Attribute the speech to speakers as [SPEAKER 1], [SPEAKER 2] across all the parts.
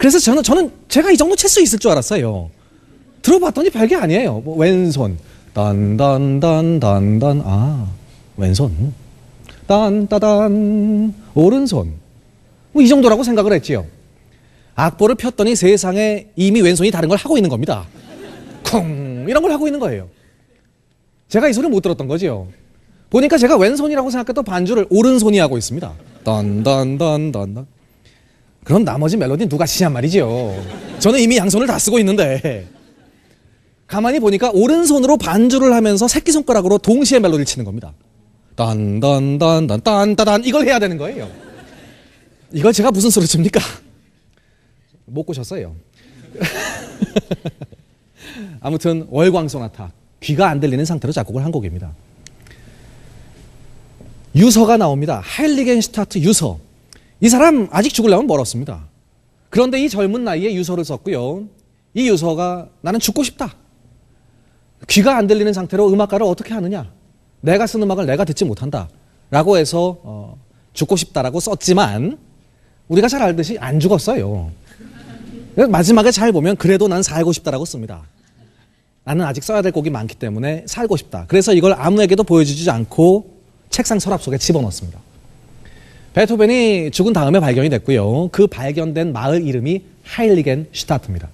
[SPEAKER 1] 그래서 저는 제가 이 정도 칠 수 있을 줄 알았어요. 들어봤더니 별게 아니에요. 뭐 왼손 딴딴딴딴딴 왼손 딴따단 오른손 뭐 이 정도라고 생각을 했지요. 악보를 폈더니 세상에 이미 왼손이 다른 걸 하고 있는 겁니다. 쿵 이런 걸 하고 있는 거예요. 제가 이 소리를 못 들었던 거죠. 보니까 제가 왼손이라고 생각했던 반주를 오른손이 하고 있습니다. 딴딴딴딴딴. 그럼 나머지 멜로디는 누가 치냔 말이죠. 저는 이미 양손을 다 쓰고 있는데 가만히 보니까 오른손으로 반주를 하면서 새끼손가락으로 동시에 멜로디를 치는 겁니다. 딴딴딴딴 딴따단 이걸 해야 되는 거예요. 이걸 제가 무슨 소리 칩니까? 못 고셨어요. 아무튼 월광소나타 귀가 안 들리는 상태로 작곡을 한 곡입니다. 유서가 나옵니다. 하일리겐슈타트 유서. 이 사람 아직 죽으려면 멀었습니다. 그런데 이 젊은 나이에 유서를 썼고요. 이 유서가 나는 죽고 싶다. 귀가 안 들리는 상태로 음악가를 어떻게 하느냐. 내가 쓴 음악을 내가 듣지 못한다. 라고 해서 죽고 싶다라고 썼지만 우리가 잘 알듯이 안 죽었어요. 마지막에 잘 보면 그래도 난 살고 싶다라고 씁니다. 나는 아직 써야 될 곡이 많기 때문에 살고 싶다. 그래서 이걸 아무에게도 보여주지 않고 책상 서랍 속에 집어넣습니다. 베토벤이 죽은 다음에 발견이 됐고요. 그 발견된 마을 이름이 하일리겐슈타트입니다.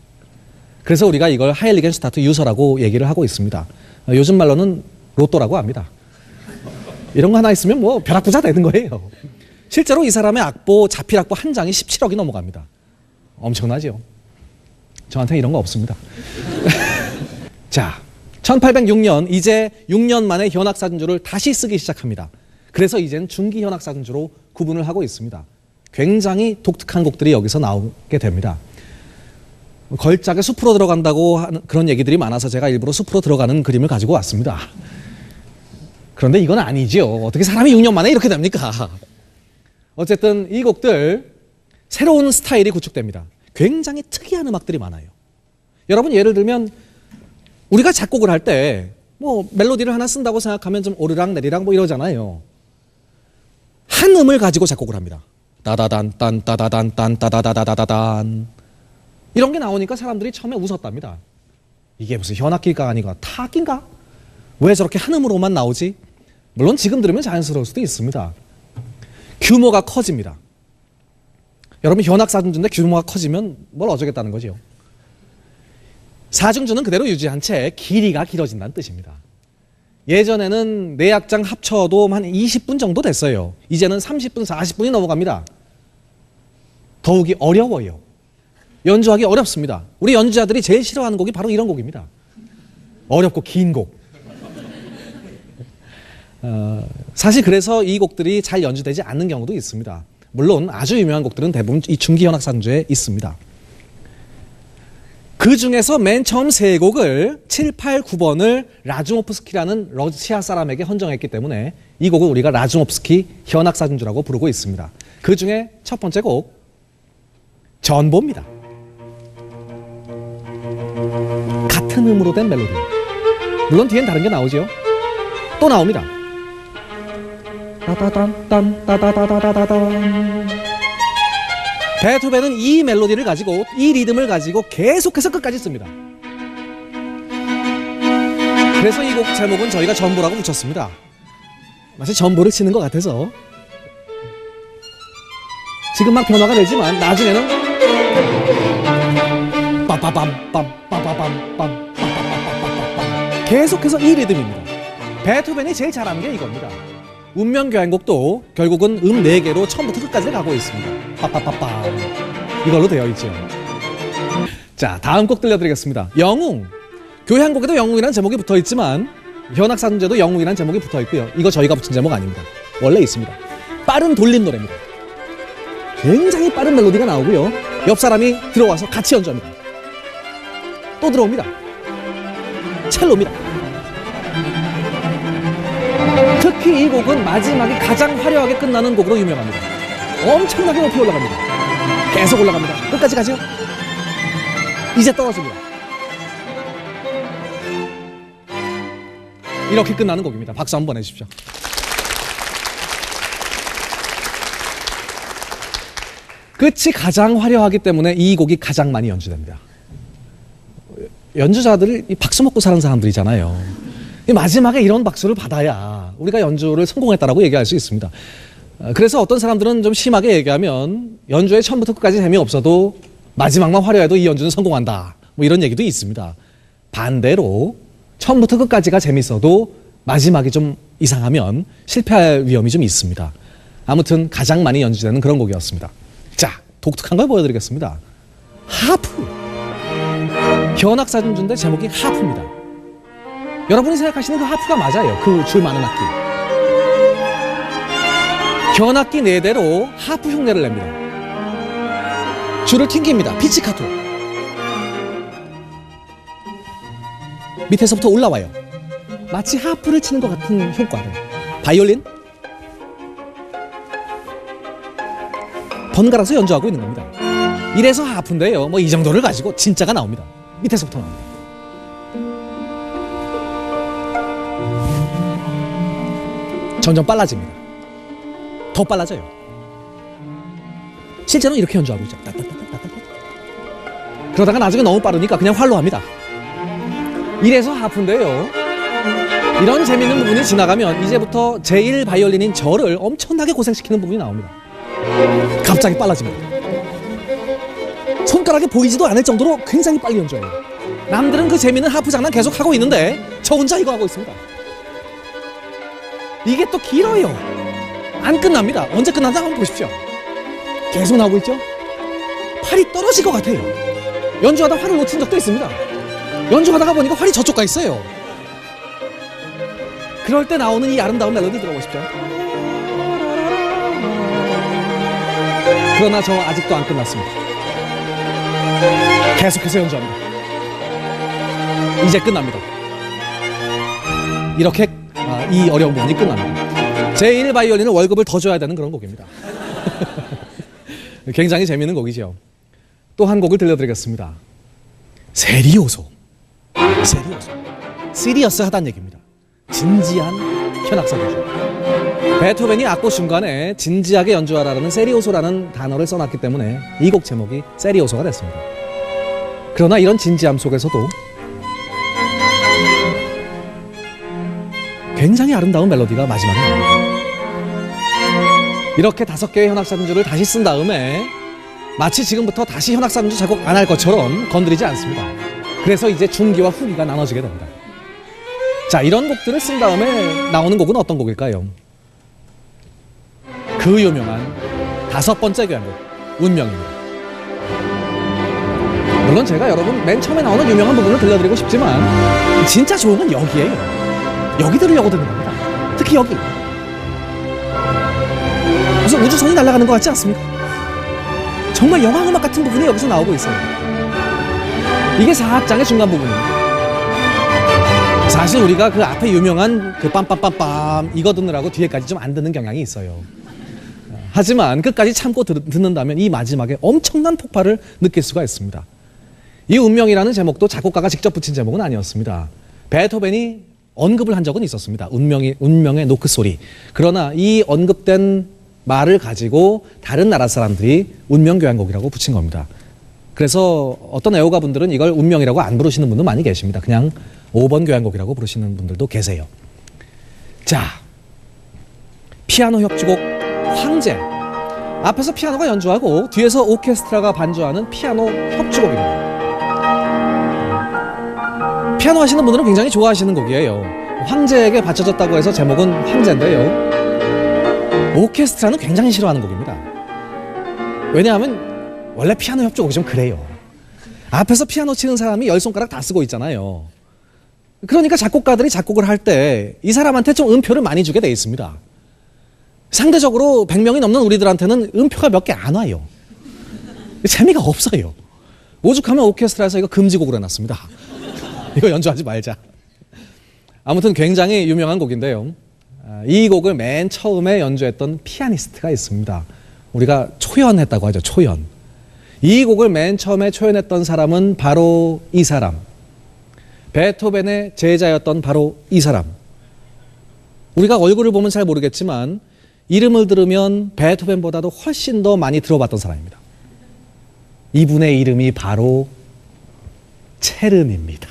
[SPEAKER 1] 그래서 우리가 이걸 하일리겐슈타트 유서라고 얘기를 하고 있습니다. 요즘 말로는 로또라고 합니다. 이런 거 하나 있으면 뭐 벼락부자 되는 거예요. 실제로 이 사람의 악보, 자필 악보 한 장이 17억이 넘어갑니다. 엄청나죠? 저한테 이런 거 없습니다. 자, 1806년 이제 6년 만에 현악사준주를 다시 쓰기 시작합니다. 그래서 이젠 중기 현악사준주로 구분을 하고 있습니다. 굉장히 독특한 곡들이 여기서 나오게 됩니다. 걸작에 숲으로 들어간다고 하는 그런 얘기들이 많아서 제가 일부러 숲으로 들어가는 그림을 가지고 왔습니다. 그런데 이건 아니죠. 어떻게 사람이 6년 만에 이렇게 됩니까? 어쨌든 이 곡들 새로운 스타일이 구축됩니다. 굉장히 특이한 음악들이 많아요. 여러분 예를 들면 우리가 작곡을 할 때 뭐 멜로디를 하나 쓴다고 생각하면 좀 오르락 내리락 뭐 이러잖아요. 한 음을 가지고 작곡을 합니다. 따다단 딴 따다단 딴 따다다다다단 이런 게 나오니까 사람들이 처음에 웃었답니다. 이게 무슨 현악기가 아니고 타악기인가? 왜 저렇게 한 음으로만 나오지? 물론 지금 들으면 자연스러울 수도 있습니다. 규모가 커집니다. 여러분 현악사중주인데 규모가 커지면 뭘 어쩌겠다는 거죠. 사중주는 그대로 유지한 채 길이가 길어진다는 뜻입니다. 예전에는 네 악장 합쳐도 한 20분 정도 됐어요. 이제는 30분, 40분이 넘어갑니다. 더욱이 어려워요. 연주하기 어렵습니다. 우리 연주자들이 제일 싫어하는 곡이 바로 이런 곡입니다. 어렵고 긴 곡. 사실 그래서 이 곡들이 잘 연주되지 않는 경우도 있습니다. 물론 아주 유명한 곡들은 대부분 이 중기현악사준주에 있습니다. 그 중에서 맨 처음 세 곡을 7, 8, 9번을 라주모프스키라는 러시아 사람에게 헌정했기 때문에 이 곡을 우리가 라주모프스키 현악사준주라고 부르고 있습니다. 그 중에 첫 번째 곡 전보입니다. 같은 음으로 된 멜로디. 물론 뒤엔 다른 게 나오죠. 또 나옵니다. 따다단 따다다다다단. 베토벤은 이 멜로디를 가지고 이 리듬을 가지고 계속해서 끝까지 씁니다. 그래서 이 곡 제목은 저희가 전보라고 붙였습니다. 마치 전보를 치는 것 같아서 지금 막 변화가 되지만 나중에는 빰빰빰빰 빰빰빰빰 빰빰빰빰빰 계속해서 이 리듬입니다. 베토벤이 제일 잘하는 게 이겁니다. 운명교향곡도 결국은 4개로 처음부터 끝까지 가고 있습니다. 빠빠빠빠 이걸로 되어 있죠. 자, 다음 곡 들려드리겠습니다. 영웅. 교향곡에도 영웅이라는 제목이 붙어있지만 현악사준주에도 영웅이라는 제목이 붙어있고요. 이거 저희가 붙인 제목 아닙니다. 원래 있습니다. 빠른 돌림 노래입니다. 굉장히 빠른 멜로디가 나오고요. 옆 사람이 들어와서 같이 연주합니다. 또 들어옵니다. 첼로입니다. 특히 이 곡은 마지막이 가장 화려하게 끝나는 곡으로 유명합니다. 엄청나게 높이 올라갑니다. 계속 올라갑니다. 끝까지 가죠. 이제 떨어집니다. 이렇게 끝나는 곡입니다. 박수 한번 해주십시오. 끝이 가장 화려하기 때문에 이 곡이 가장 많이 연주됩니다. 연주자들 박수 먹고 사는 사람들이잖아요. 마지막에 이런 박수를 받아야 우리가 연주를 성공했다라고 얘기할 수 있습니다. 그래서 어떤 사람들은 좀 심하게 얘기하면 연주에 처음부터 끝까지 재미없어도 마지막만 화려해도 이 연주는 성공한다. 뭐 이런 얘기도 있습니다. 반대로 처음부터 끝까지가 재밌어도 마지막이 좀 이상하면 실패할 위험이 좀 있습니다. 아무튼 가장 많이 연주되는 그런 곡이었습니다. 자, 독특한 걸 보여드리겠습니다. 하프. 현악사준주인데 제목이 하프입니다. 여러분이 생각하시는 그 하프가 맞아요. 그 줄 많은 악기. 현악기 4대로 하프 흉내를 냅니다. 줄을 튕깁니다. 피치카토. 밑에서부터 올라와요. 마치 하프를 치는 것 같은 효과를. 바이올린 번갈아서 연주하고 있는 겁니다. 이래서 하프인데요. 뭐 이 정도를 가지고 진짜가 나옵니다. 밑에서부터 나옵니다. 점점 빨라집니다. 더 빨라져요. 실제로는 이렇게 연주하고 있죠. 그러다가 나중에 너무 빠르니까 그냥 활로 합니다. 이래서 하프인데요. 이런 재밌는 부분이 지나가면 이제부터 제1 바이올린인 저를 엄청나게 고생시키는 부분이 나옵니다. 갑자기 빨라집니다. 손가락이 보이지도 않을 정도로 굉장히 빨리 연주해요. 남들은 그 재밌는 하프 장난 계속 하고 있는데 저 혼자 이거 하고 있습니다. 이게 또 길어요. 안 끝납니다. 언제 끝나나 한번 보십시오. 계속 나오고 있죠? 팔이 떨어질 것 같아요. 연주하다 활을 놓친 적도 있습니다. 연주하다가 보니까 활이 저쪽 가 있어요. 그럴 때 나오는 이 아름다운 멜로디 들어보십시오. 그러나 저 아직도 안 끝났습니다. 계속해서 연주합니다. 이제 끝납니다. 이렇게 이 어려운 부분이 끝납니다. 제1 바이올린은 월급을 더 줘야 되는 그런 곡입니다. 굉장히 재미있는 곡이죠. 또 한 곡을 들려드리겠습니다. 세리오소. 세리오소. 시리어스하다는 얘기입니다. 진지한 현악사준주. 베토벤이 악보 중간에 진지하게 연주하라는 세리오소라는 단어를 써놨기 때문에 이 곡 제목이 세리오소가 됐습니다. 그러나 이런 진지함 속에서도 굉장히 아름다운 멜로디가 마지막에 나옵니다. 이렇게 5개의 현악사준주를 다시 쓴 다음에 마치 지금부터 다시 현악사준주 작곡 안 할 것처럼 건드리지 않습니다. 그래서 이제 중기와 후기가 나눠지게 됩니다. 자, 이런 곡들을 쓴 다음에 나오는 곡은 어떤 곡일까요? 그 유명한 5번째 교향곡, 운명입니다. 물론 제가 여러분 맨 처음에 나오는 유명한 부분을 들려드리고 싶지만 진짜 좋은 건 여기에요. 여기 들으려고 듣는 겁니다. 특히 여기. 무슨 우주선이 날아가는 것 같지 않습니까? 정말 영화음악 같은 부분이 여기서 나오고 있어요. 이게 4악장의 중간 부분입니다. 사실 우리가 그 앞에 유명한 그 빰빰빰빰 이거 듣느라고 뒤에까지 좀 안 듣는 경향이 있어요. 하지만 끝까지 참고 듣는다면 이 마지막에 엄청난 폭발을 느낄 수가 있습니다. 이 운명이라는 제목도 작곡가가 직접 붙인 제목은 아니었습니다. 베토벤이 언급을 한 적은 있었습니다. 운명의 노크 소리. 그러나 이 언급된 말을 가지고 다른 나라 사람들이 운명교향곡이라고 붙인 겁니다. 그래서 어떤 애호가 분들은 이걸 운명이라고 안 부르시는 분도 많이 계십니다. 그냥 5번 교향곡이라고 부르시는 분들도 계세요. 자, 피아노 협주곡 황제. 앞에서 피아노가 연주하고 뒤에서 오케스트라가 반주하는 피아노 협주곡입니다. 피아노 하시는 분들은 굉장히 좋아하시는 곡이에요. 황제에게 바쳐졌다고 해서 제목은 황제인데요. 오케스트라는 굉장히 싫어하는 곡입니다. 왜냐하면 원래 피아노 협주곡이 좀 그래요. 앞에서 피아노 치는 사람이 10손가락 다 쓰고 있잖아요. 그러니까 작곡가들이 작곡을 할 때 이 사람한테 좀 음표를 많이 주게 돼 있습니다. 상대적으로 100명이 넘는 우리들한테는 음표가 몇 개 안 와요. 재미가 없어요. 오죽하면 오케스트라에서 이거 금지곡으로 해놨습니다. 이거 연주하지 말자. 아무튼 굉장히 유명한 곡인데요. 이 곡을 맨 처음에 연주했던 피아니스트가 있습니다. 우리가 초연했다고 하죠. 초연. 이 곡을 맨 처음에 초연했던 사람은 바로 이 사람. 베토벤의 제자였던 바로 이 사람. 우리가 얼굴을 보면 잘 모르겠지만 이름을 들으면 베토벤보다도 훨씬 더 많이 들어봤던 사람입니다. 이분의 이름이 바로 체름입니다.